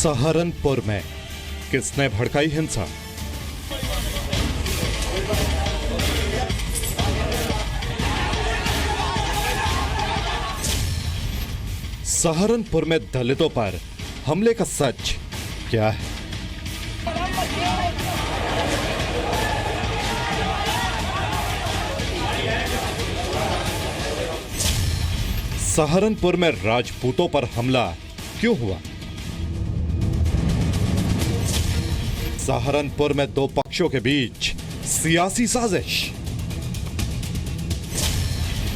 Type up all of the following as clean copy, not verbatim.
सहारनपुर में किसने भड़काई हिंसा? सहारनपुर में दलितों पर हमले का सच क्या है? सहारनपुर में राजपूतों पर हमला क्यों हुआ? सहारनपुर में दो पक्षों के बीच सियासी साजिश।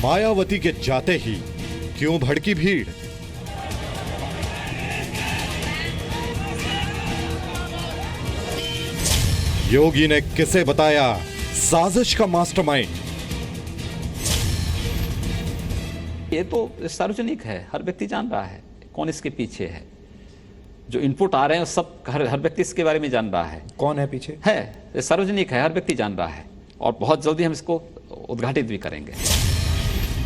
मायावती के जाते ही क्यों भड़की भीड़? योगी ने किसे बताया साजिश का मास्टरमाइंड? ये तो सार्वजनिक है, हर व्यक्ति जान रहा है कौन इसके पीछे है। जो इनपुट आ रहे हैं सब हर व्यक्ति इसके बारे में जान रहा है कौन है पीछे। है सार्वजनिक है, हर व्यक्ति जान रहा है और बहुत जल्दी हम इसको उद्घाटित भी करेंगे।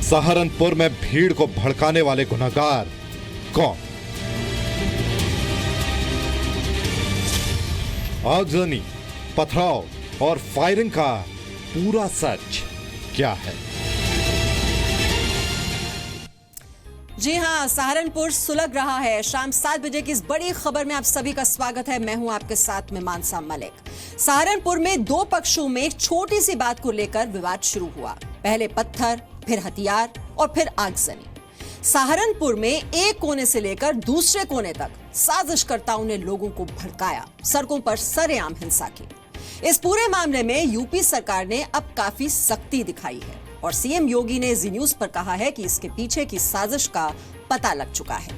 सहारनपुर में भीड़ को भड़काने वाले गुनहगार कौन? आगजनी, पथराव और फायरिंग का पूरा सच क्या है? जी हां, सहारनपुर सुलग रहा है। शाम 7 बजे की इस बड़ी खबर में आप सभी का स्वागत है। मैं हूं आपके साथ में मानसा मलिक। सहारनपुर में दो पक्षों में एक छोटी सी बात को लेकर विवाद शुरू हुआ। पहले पत्थर, फिर हथियार और फिर आगजनी। सहारनपुर में एक कोने से लेकर दूसरे कोने तक साजिशकर्ताओं ने लोगों को भड़काया, सड़कों पर सरेआम हिंसा की। इस पूरे मामले में यूपी सरकार ने अब काफी सख्ती दिखाई है और सीएम योगी ने जी न्यूज पर कहा है कि इसके पीछे की साजिश का पता लग चुका है।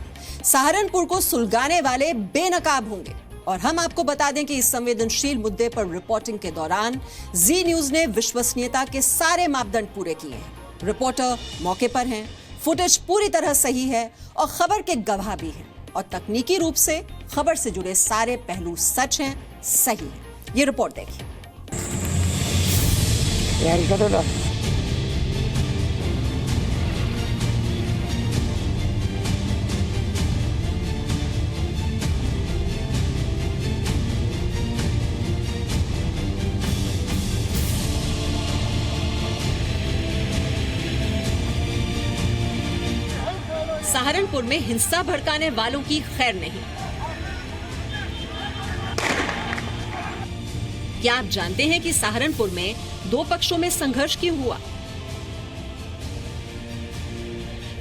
सहारनपुर को सुलगाने वाले बेनकाब होंगे। और हम आपको बता दें कि इस संवेदनशील मुद्दे पर रिपोर्टिंग के दौरान जी न्यूज ने विश्वसनीयता के सारे मापदंड पूरे किए हैं। रिपोर्टर मौके पर हैं, फुटेज पूरी तरह सही है और खबर के गवाह भी हैं और तकनीकी रूप से खबर से जुड़े सारे पहलू सच हैं, सही हैं। ये रिपोर्ट देखिए। सहारनपुर में हिंसा भड़काने वालों की खैर नहीं। क्या आप जानते हैं कि सहारनपुर में दो पक्षों में संघर्ष क्यों हुआ?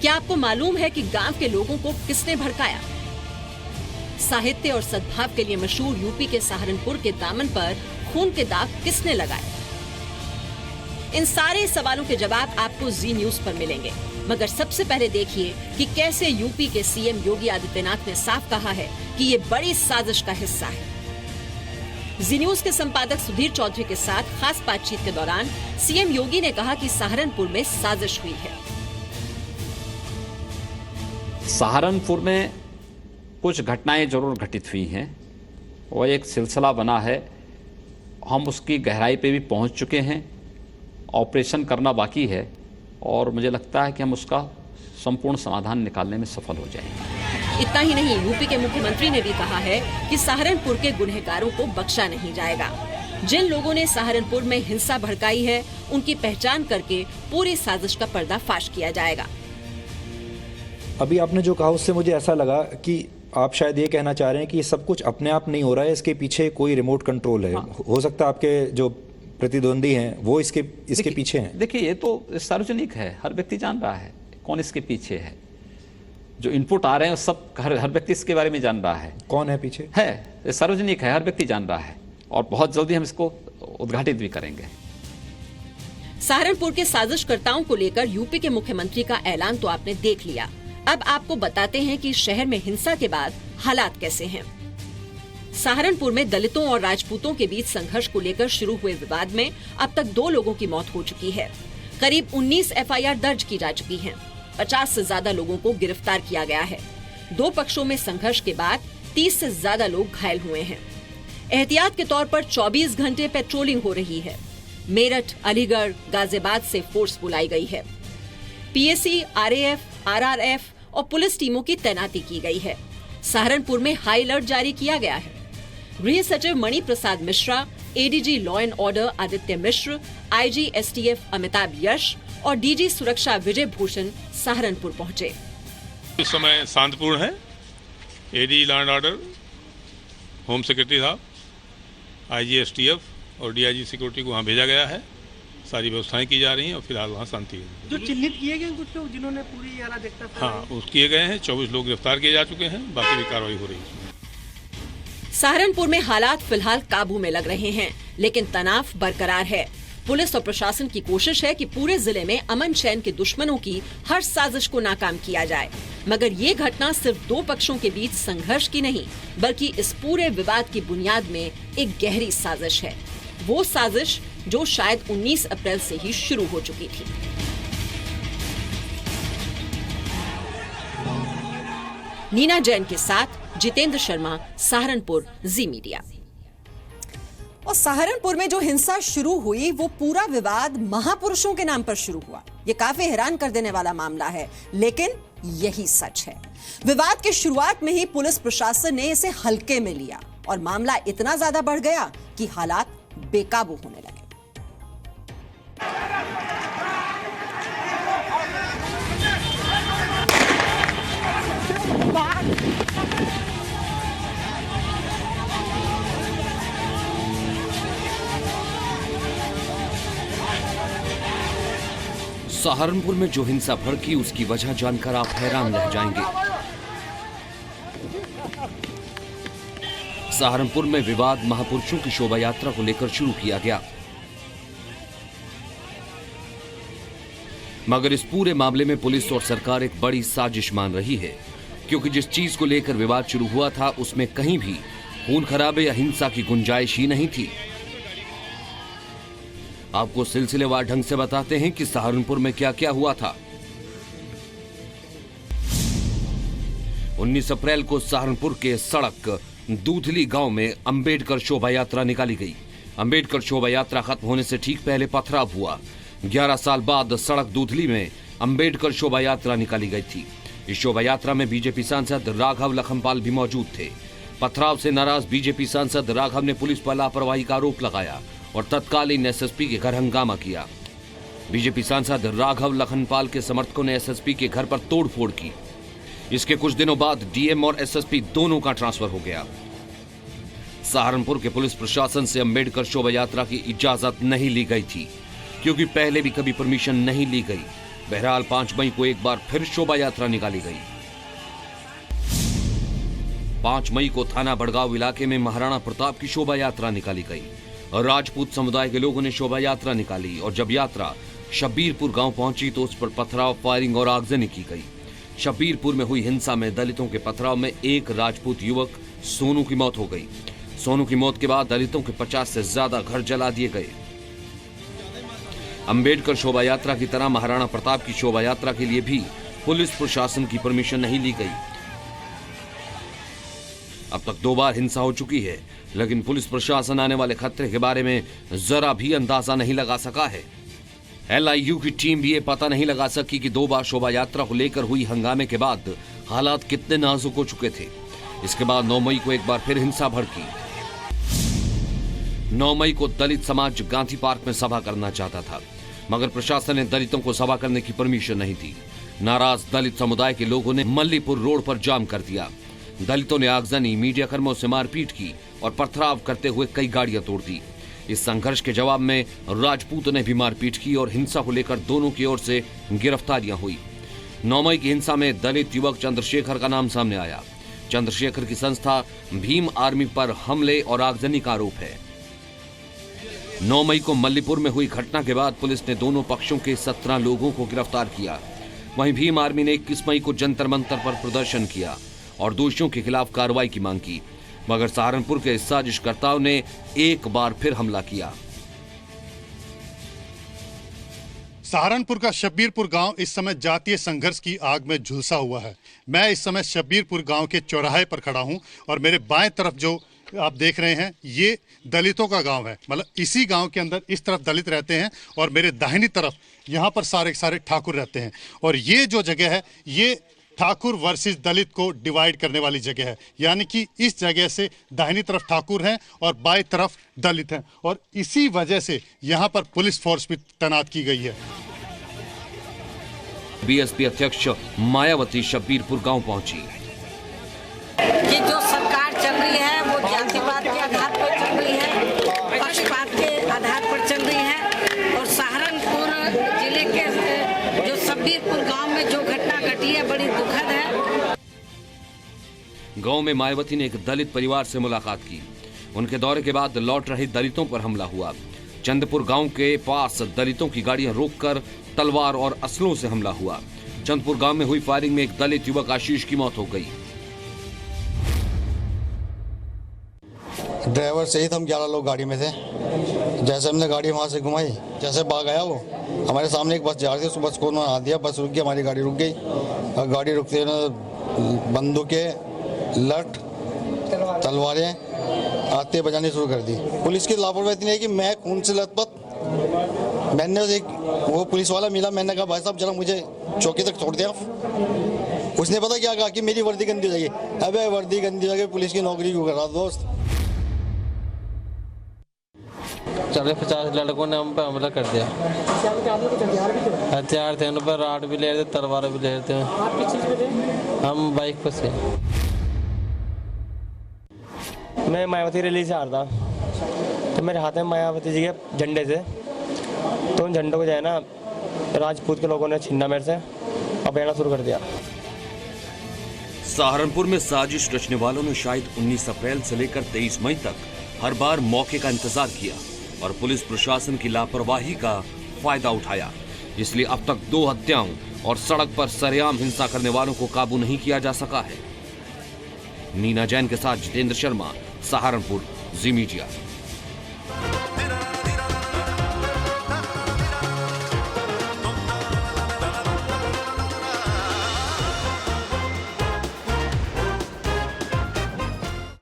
क्या आपको मालूम है कि गांव के लोगों को किसने भड़काया? साहित्य और सद्भाव के लिए मशहूर यूपी के सहारनपुर के दामन पर खून के दाग किसने लगाए? इन सारे सवालों के जवाब आपको जी न्यूज पर मिलेंगे। मगर सबसे पहले देखिए कि कैसे यूपी के सीएम योगी आदित्यनाथ ने साफ कहा है कि ये बड़ी साजिश का हिस्सा है। जी न्यूज के संपादक सुधीर चौधरी के साथ खास बातचीत के दौरान सीएम योगी ने कहा कि सहारनपुर में साजिश हुई है। सहारनपुर में कुछ घटनाएं जरूर घटित हुई हैं, वो एक सिलसिला बना है। हम उसकी गहराई पे भी पहुंच चुके हैं, ऑपरेशन करना बाकी है और मुझे लगता है कि हम उसका संपूर्ण समाधान निकालने में सफल हो जाएंगे। इतना ही नहीं, यूपी के मुख्यमंत्री ने भी कहा है कि सहारनपुर के गुनहगारों को बख्शा नहीं जाएगा। जिन लोगों ने सहारनपुर में हिंसा भड़काई है, उनकी पहचान करके पूरी साजिश का पर्दाफाश किया जाएगा। अभी आपने जो कहा उससे मुझे ऐसा लगा कि आप शायद ये कहना चाह रहे हैं कि ये सब कुछ अपने आप नहीं हो रहा है, इसके पीछे कोई रिमोट कंट्रोल है। हाँ। हो सकता है आपके जो प्रतिद्वंदी हैं वो इसके पीछे हैं। देखिए, ये तो सार्वजनिक है, हर व्यक्ति जान रहा है कौन इसके पीछे है। जो इनपुट आ रहे हैं सब हर व्यक्ति इसके बारे में जान रहा है कौन है पीछे। है सार्वजनिक है, हर व्यक्ति जान रहा है और बहुत जल्दी हम इसको उद्घाटित भी करेंगे। सहारनपुर के साजिशकर्ताओं को लेकर यूपी के मुख्यमंत्री का ऐलान तो आपने देख लिया। अब आपको बताते हैं कि शहर में हिंसा के बाद हालात कैसे हैं। सहारनपुर में दलितों और राजपूतों के बीच संघर्ष को लेकर शुरू हुए विवाद में अब तक 2 लोगों की मौत हो चुकी है। करीब 19 एफआईआर दर्ज की जा चुकी हैं। 50 से ज्यादा लोगों को गिरफ्तार किया गया है। 2 पक्षों में संघर्ष के बाद 30 से ज्यादा लोग घायल हुए हैं। एहतियात के तौर पर 24 घंटे पेट्रोलिंग हो रही है। मेरठ, अलीगढ़, गाजियाबाद से फोर्स बुलाई गई है। पीएसी, आरएएफ, आरआरएफ और पुलिस टीमों की तैनाती की गई है। सहारनपुर में हाई अलर्ट जारी किया गया है। गृह सचिव Mani Prasad Mishra, ADG law and order Aditya Mishra, IG STF Amitabh Yash और डीजी सुरक्षा विजय भूषण सहारनपुर पहुंचे। इस समय शांतिपूर्ण है। AD law and order, home secretary साहब, आईजी एसटीएफ और डीआईजी सिक्योरिटी को वहाँ भेजा गया है। सारी व्यवस्थाएं की जा रही हैं और फिलहाल वहाँ शांति है। जो चिन्हित किए गए कुछ लोग जिन्होंने पूरी अराजकता फैलाई। हाँ, वो किए गए हैं। 24 लोग गिरफ्तार किए जा चुके हैं, बाकी भी कार्रवाई हो रही है। सहारनपुर में हालात फिलहाल काबू में लग रहे हैं, लेकिन तनाव बरकरार है। पुलिस और प्रशासन की कोशिश है कि पूरे जिले में अमन चैन के दुश्मनों की हर साजिश को नाकाम किया जाए। मगर ये घटना सिर्फ दो पक्षों के बीच संघर्ष की नहीं, बल्कि इस पूरे विवाद की बुनियाद में एक गहरी साजिश है। वो साजिश जो शायद 19 अप्रैल से ही शुरू हो चुकी थी। नीना जैन के साथ जितेंद्र शर्मा, सहारनपुर, जी मीडिया। और सहारनपुर में जो हिंसा शुरू हुई वो पूरा विवाद महापुरुषों के नाम पर शुरू हुआ। ये काफी हैरान कर देने वाला मामला है, लेकिन यही सच है। विवाद की शुरुआत में ही पुलिस प्रशासन ने इसे हल्के में लिया और मामला इतना ज्यादा बढ़ गया कि हालात बेकाबू होने लगे। सहारनपुर में जो हिंसा भड़की उसकी वजह जानकर आप हैरान रह जाएंगे। सहारनपुर में विवाद महापुरुषों की शोभा यात्रा को लेकर शुरू किया गया, मगर इस पूरे मामले में पुलिस और सरकार एक बड़ी साजिश मान रही है, क्योंकि जिस चीज को लेकर विवाद शुरू हुआ था उसमें कहीं भी खून खराबे या हिंसा की गुंजाइश ही नहीं थी। आपको सिलसिलेवार ढंग से बताते हैं कि सहारनपुर में क्या क्या हुआ था। 19 अप्रैल को सहारनपुर के सड़क दूधली गांव में अंबेडकर शोभा यात्रा निकाली गई। अंबेडकर शोभा यात्रा खत्म होने से ठीक पहले पथराव हुआ। 11 साल बाद सड़क दूधली में अंबेडकर शोभा यात्रा निकाली गई थी। इस शोभा यात्रा में बीजेपी सांसद राघव लखनपाल भी मौजूद थे। पथराव से नाराज बीजेपी सांसद राघव ने पुलिस पर लापरवाही का आरोप लगाया और तत्कालीन एसएसपी के घर हंगामा किया। बीजेपी सांसद राघव लखनपाल के समर्थकों ने एसएसपी के घर पर तोड़फोड़ की। इसके कुछ दिनों बाद डीएम और एसएसपी दोनों का ट्रांसफर हो गया। सहारनपुर के पुलिस प्रशासन से अंबेडकर शोभा यात्रा की इजाजत नहीं ली गई थी, क्योंकि पहले भी कभी परमिशन नहीं ली गई। बहरहाल 5 मई को एक बार फिर शोभा यात्रा निकाली गई। 5 मई को थाना बड़गांव इलाके में महाराणा प्रताप की शोभा यात्रा निकाली गई और राजपूत समुदाय के लोगों ने शोभा यात्रा निकाली। और जब यात्रा शब्बीरपुर गांव पहुंची तो उस पर पथराव, फायरिंग और आगजनी की गई। शब्बीरपुर में हुई हिंसा में दलितों के पथराव में एक राजपूत युवक सोनू की मौत हो गई। सोनू की मौत के बाद दलितों के 50 से ज्यादा घर जला दिए गए। अंबेडकर शोभा यात्रा की तरह महाराणा प्रताप की शोभा यात्रा के लिए भी पुलिस प्रशासन की परमिशन नहीं ली गई। अब तक 2 बार हिंसा हो चुकी है, लेकिन पुलिस प्रशासन आने वाले खतरे के बारे में जरा भी अंदाजा नहीं लगा सका है। एलआईयू की टीम भी ये पता नहीं लगा सकी कि 2 बार शोभा यात्रा को लेकर हुई हंगामे के बाद हालात कितने नाजुक हो चुके थे। इसके बाद 9 मई को एक बार फिर हिंसा भड़की। 9 मई को दलित समाज गांधी पार्क में सभा करना चाहता था, मगर प्रशासन ने दलितों को सभा करने की परमिशन नहीं दी। नाराज दलित समुदाय के लोगों ने मल्लीपुर रोड पर जाम कर दिया। दलितों ने आगजनी, मीडिया कर्मियों से मारपीट की और पथराव करते हुए कई गाड़ियां तोड़ दी। इस संघर्ष के जवाब में राजपूत ने भी मारपीट की और हिंसा को लेकर दोनों की ओर से गिरफ्तारियां हुई। 9 मई की हिंसा में दलित युवक चंद्रशेखर का नाम सामने आया। चंद्रशेखर की संस्था भीम आर्मी पर हमले और आगजनी का आरोप है। 9 मई को मल्लीपुर में हुई घटना के बाद पुलिस ने दोनों पक्षों के 17 लोगों को गिरफ्तार किया। वहीं भीम आर्मी ने 21 मई को जंतर मंतर पर प्रदर्शन किया और दोषियों के खिलाफ कार्रवाई की मांग की, मगर सहारनपुर के साजिशकर्ताओं ने एक बार फिर हमला किया। सहारनपुर का शब्बीरपुर गांव इस समय जातीय संघर्ष की आग में झुलसा हुआ है। मैं इस समय शब्बीरपुर गांव के चौराहे पर खड़ा हूं और मेरे बाएं तरफ जो आप देख रहे हैं ये दलितों का गांव है। मतलब इसी गांव के अंदर इस तरफ दलित रहते हैं और मेरे दाहिनी तरफ यहाँ पर सारे ठाकुर रहते हैं। और ये जो जगह है ये ठाकुर वर्सेस दलित को डिवाइड करने वाली जगह है, यानी कि इस जगह से दाहिनी तरफ ठाकुर हैं और बाएं तरफ दलित हैं, और इसी वजह से यहाँ पर पुलिस फोर्स भी तैनात की गई है। बीएसपी अध्यक्ष मायावती शब्बीरपुर गांव पहुंची। ये जो सरकार चल रही है वो जातिवाद के आधार पर चल रही है, पक्षपात के आधार पर चल रही है, और सहारनपुर जिले के जो शब्बीरपुर गांव में जो घटना घटी है बड़ी दुखद है। गांव में मायावती ने एक दलित परिवार से मुलाकात की। उनके दौरे के बाद लौट रहे दलितों पर हमला हुआ। चंदपुर गांव के पास दलितों की गाड़ियां रोककर तलवार और असलों से हमला हुआ। चंदपुर गांव में हुई फायरिंग में एक दलित युवक आशीष की मौत हो गई। ड्राइवर सहित हम 11 लोग गाड़ी में थे। जैसे हमने गाड़ी वहाँ से घुमाई, जैसे भाग आया वो, हमारे सामने एक बस जा रही थी, उस बस को उन्होंने हाथ दिया, बस रुक गई, हमारी गाड़ी रुक गई। और गाड़ी रुकते बंदूकें, लठ, तलवारें आते बजानी शुरू कर दी। पुलिस की लापरवाही नहीं है कि मैं खून से लथपथ, मैंने एक वो पुलिस वाला मिला, मैंने कहा भाई साहब जरा मुझे चौकी तक छोड़ दिया। उसने पता क्या कहा कि मेरी वर्दी गंदी हो जाएगी। अबे वर्दी गंदी हो जाएगी, पुलिस की नौकरी क्यों कर रहा दोस्त। 40-50 लड़कों ने हम पे हमला कर दिया। हथियार थे उन पर, राड भी ले रहे थे, तलवार भी ले रहे थे। आप किस चीज़ पे थे? हम बाइक पर से। मैं मायावती रैली से आ रहा था, तो मेरे हाथ में मायावती जी के झंडे थे, तो उन झंडों को जो है ना राजपूत के लोगों ने छीना मेरे से और बहना शुरू कर दिया। सहारनपुर में साजिश रचने वालों ने शायद 19 अप्रैल से लेकर 23 मई तक हर बार मौके का इंतजार किया और पुलिस प्रशासन की लापरवाही का फायदा उठाया। इसलिए अब तक 2 हत्याओं और सड़क पर सरेआम हिंसा करने वालों को काबू नहीं किया जा सका है। नीना जैन के साथ जितेंद्र शर्मा, सहारनपुर, जी मीडिया।